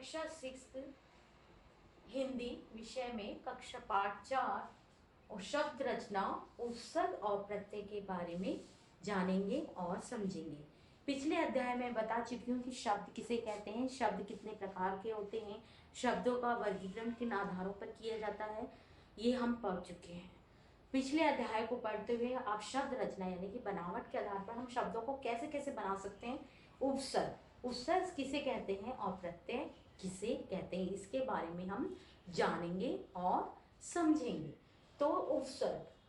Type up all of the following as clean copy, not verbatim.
कक्षा 6 हिंदी विषय में कक्षा पाठ 4 और शब्द रचना, उपसर्ग और प्रत्यय के बारे में जानेंगे और समझेंगे। पिछले अध्याय में बता चुकी हूँ कि शब्द किसे कहते हैं, शब्द कितने प्रकार के होते हैं, शब्दों का वर्गीकरण किन आधारों पर किया जाता है, ये हम पढ़ चुके हैं। पिछले अध्याय को पढ़ते हुए आप शब्द रचना यानी कि बनावट के आधार पर हम शब्दों को कैसे कैसे बना सकते हैं, उपसर्ग किसे कहते हैं और प्रत्यय किसे कहते हैं, इसके बारे में हम जानेंगे और समझेंगे। तो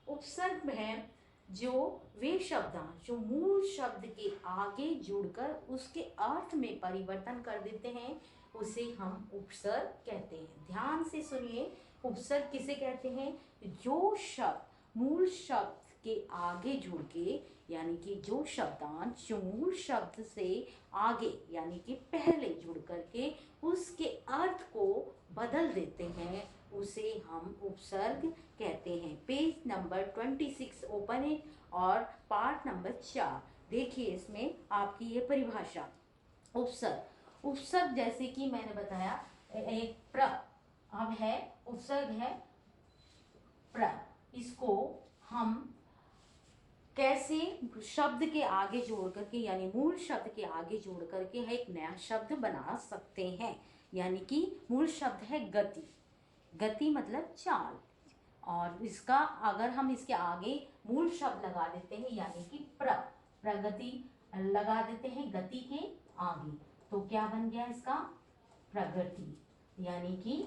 उपसर्ग है जो वे शब्दांश जो मूल शब्द के आगे जुड़कर उसके अर्थ में परिवर्तन कर देते हैं, उसे हम उपसर्ग कहते हैं। ध्यान से सुनिए, उपसर्ग किसे कहते हैं? जो शब्द मूल शब्द के आगे जुड़ के यानी कि जो शब्दांश जो मूल शब्द से आगे यानी कि पहले जुड़ करके उसके अर्थ को बदल देते हैं, उसे हम उपसर्ग कहते हैं। पेज नंबर 26 ओपन है और पार्ट नंबर 4 देखिए, इसमें आपकी ये परिभाषा। उपसर्ग जैसे कि मैंने बताया, एक प्र अब है, उपसर्ग है प्र। इसको हम कैसे शब्द के आगे जोड़ करके यानी मूल शब्द के आगे जोड़ करके एक नया शब्द बना सकते हैं। यानी कि मूल शब्द है गति मतलब चाल, और इसका अगर हम इसके आगे मूल शब्द लगा देते हैं यानी कि प्रगति लगा देते हैं गति के आगे, तो क्या बन गया इसका? प्रगति। यानी कि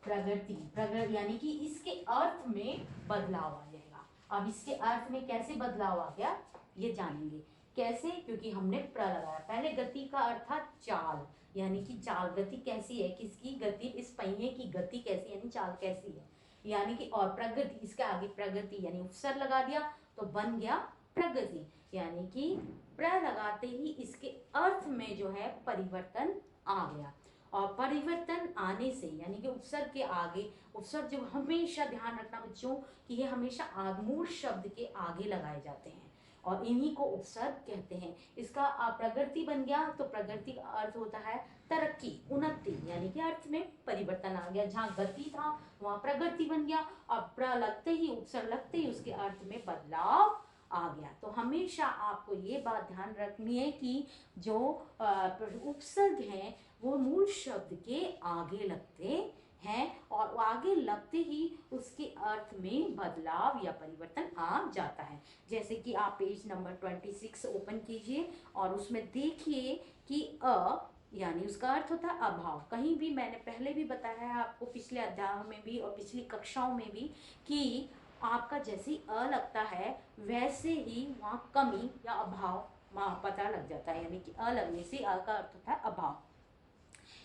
प्रगति यानी कि इसके अर्थ में बदलाव आ जाएगा। अब इसके अर्थ में कैसे बदलाव आ गया ये जानेंगे। कैसे? क्योंकि हमने प्र लगाया। पहले गति का अर्थ था चाल, यानी कि चाल, गति कैसी है, किसकी गति, इस पहिए की गति कैसी यानी चाल कैसी है, यानी कि और प्रगति, इसके आगे प्रगति यानी उपसर्ग लगा दिया तो बन गया प्रगति। यानी कि प्र लगाते ही इसके अर्थ में जो है परिवर्तन आ गया। और परिवर्तन आने से यानी कि उपसर्ग के आगे, उपसर्ग जो हमेशा ध्यान रखना बच्चों कि ये हमेशा मूल शब्द के आगे लगाए जाते हैं और इन्हीं को उपसर्ग कहते हैं। इसका प्रगति बन गया तो प्रगति का अर्थ होता है तरक्की, उन्नति, यानी कि अर्थ में परिवर्तन आ गया। जहाँ गति था वहां प्रगति बन गया और प्र लगते ही, उपसर्ग लगते ही उसके अर्थ में बदलाव आ गया। तो हमेशा आपको ये बात ध्यान रखनी है कि जो उपसर्ग हैं वो मूल शब्द के आगे लगते हैं और आगे लगते ही उसके अर्थ में बदलाव या परिवर्तन आ जाता है। जैसे कि आप पेज नंबर 26 ओपन कीजिए और उसमें देखिए कि यानी उसका अर्थ होता है अभाव। कहीं भी मैंने पहले भी बताया है आपको, पिछले अध्यायों में भी और पिछली कक्षाओं में भी, कि आपका जैसे अ लगता है वैसे ही वहाँ कमी या अभाव वहाँ पता लग जाता है। यानी कि अ लगने से अ का अर्थ होता है अभाव।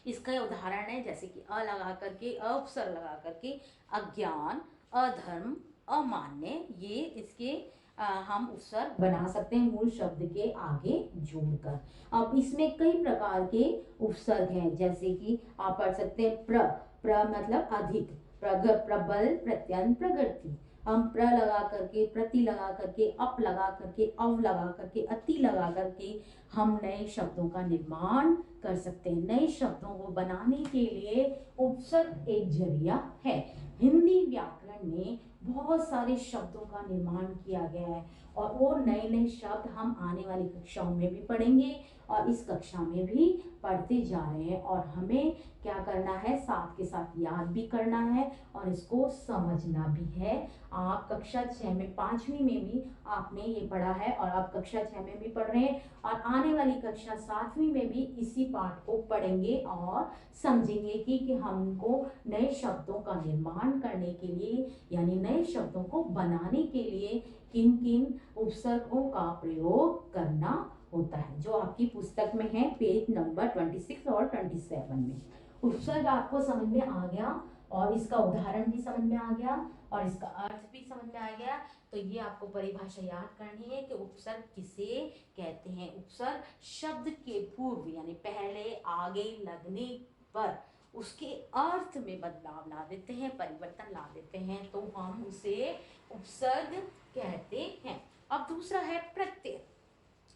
इसका उदाहरण है जैसे कि अ लगा करके, उपसर्ग लगा करके अज्ञान, अधर्म, अमान्य, ये इसके हम उपसर्ग बना सकते हैं मूल शब्द के आगे जोड़कर। अब इसमें कई प्रकार के उपसर्ग हैं, जैसे कि आप पढ़ सकते हैं प्र मतलब अधिक, प्रबल, प्रत्यंत, प्रगति। हम प्र लगा करके, प्रति लगा करके, अप लगा करके, अव लगा करके, अति लगा करके हम नए शब्दों का निर्माण कर सकते हैं। नए शब्दों को बनाने के लिए उपसर्ग एक जरिया है। हिंदी व्याकरण में बहुत सारे शब्दों का निर्माण किया गया है और वो नए नए शब्द हम आने वाली कक्षाओं में भी पढ़ेंगे और इस कक्षा में भी पढ़ते जा रहे हैं। और हमें क्या करना है, साथ के साथ याद भी करना है और इसको समझना भी है। आप कक्षा 6 में, 5वीं में भी आपने ये पढ़ा है और आप कक्षा 6 में भी पढ़ रहे हैं और आने वाली कक्षा 7वीं में भी इसी पाठ को पढ़ेंगे और समझेंगे कि हमको नए शब्दों का निर्माण करने के लिए यानी नए शब्दों को बनाने के लिए किन किन उपसर्गों का प्रयोग करना होता है, जो आपकी पुस्तक में है पेज नंबर 26 और 27 में। उपसर्ग आपको समझ में आ गया और इसका उदाहरण भी समझ में आ गया और इसका अर्थ भी समझ में आ गया। तो ये आपको परिभाषा याद करनी है कि उपसर्ग किसे कहते हैं। उपसर्ग शब्द के पूर्व यानी पहले, आगे लगने पर उसके अर्थ में बदलाव ला देते हैं, परिवर्तन ला देते हैं, तो हम उसे उपसर्ग कहते हैं। अब दूसरा है प्रत्यय।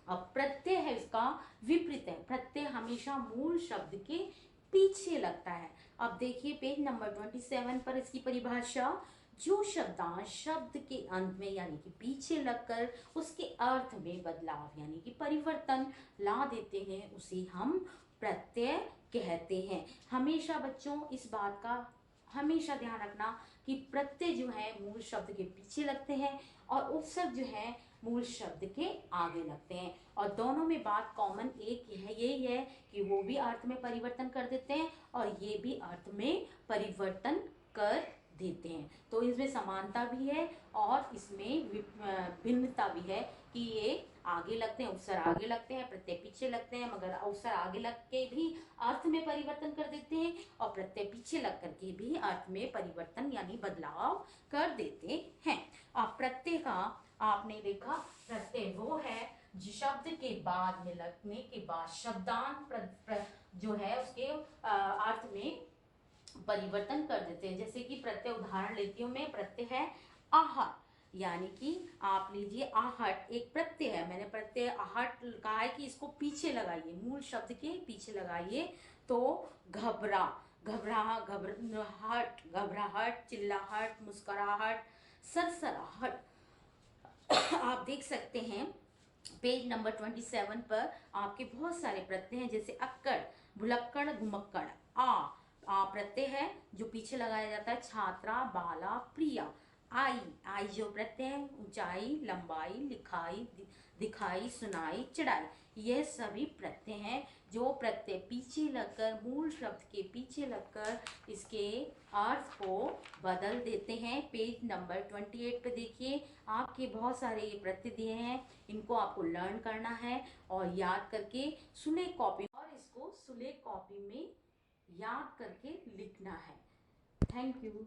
अब प्रत्यय है इसका विपरीत है, प्रत्यय हमेशा मूल शब्द के पीछे लगता है। अब देखिए पेज नंबर 27 पर इसकी परिभाषा, जो शब्दांश शब्द के अंत में यानी कि पीछे लगकर उसके अर्थ में बदलाव यानी कि परिवर्तन ला देते हैं उसे हम प्रत्यय कहते हैं। हमेशा बच्चों इस बात का हमेशा ध्यान रखना कि प्रत्यय जो है मूल शब्द के पीछे लगते हैं और उपसर्ग जो है मूल शब्द के आगे लगते हैं, और दोनों में बात कॉमन एक है, यही है कि वो भी अर्थ में परिवर्तन कर देते हैं और ये भी अर्थ में परिवर्तन कर देते हैं। तो इसमें समानता भी है और इसमें भिन्नता भी है कि ये आगे लगते हैं, उपसर्ग आगे लगते हैं, प्रत्यय पीछे लगते हैं, मगर उपसर्ग आगे लग के भी अर्थ में परिवर्तन कर देते हैं और प्रत्यय पीछे लग करके भी अर्थ में परिवर्तन यानी बदलाव कर देते हैं। अब प्रत्यय का आपने देखा, प्रत्यय वो है जो शब्द के बाद में लगने के बाद शब्दांत जो है उसके अर्थ में परिवर्तन कर देते हैं। जैसे कि प्रत्यय उदाहरण लेती हूँ मैं, प्रत्यय है आहट, यानी कि आप लीजिए आहट एक प्रत्यय है, मैंने प्रत्यय आहट कहा है कि इसको पीछे लगाइए, मूल शब्द के पीछे लगाइए। तो घबरा, घबराहट, घबराहट, चिल्लाहट, मुस्कुराहट, सरसराहट। आप देख सकते हैं पेज नंबर 27 पर आपके बहुत सारे प्रत्यय हैं, जैसे अक्कड़, भुलक्कड़, घुमक्कड़। आ प्रत्यय है जो पीछे लगाया जाता है, छात्रा, बाला, प्रिया। आई जो प्रत्यय है, ऊंचाई, लंबाई, लिखाई, दिखाई, सुनाई, चढ़ाई। यह सभी प्रत्यय हैं जो प्रत्यय पीछे लगकर मूल शब्द के पीछे लगकर इसके अर्थ को बदल देते हैं। पेज नंबर 28 पे देखिए, आपके बहुत सारे ये प्रत्यय दिए हैं, इनको आपको लर्न करना है और याद करके सुलेख कॉपी और इसको सुलेख कॉपी में याद करके लिखना है। Thank you.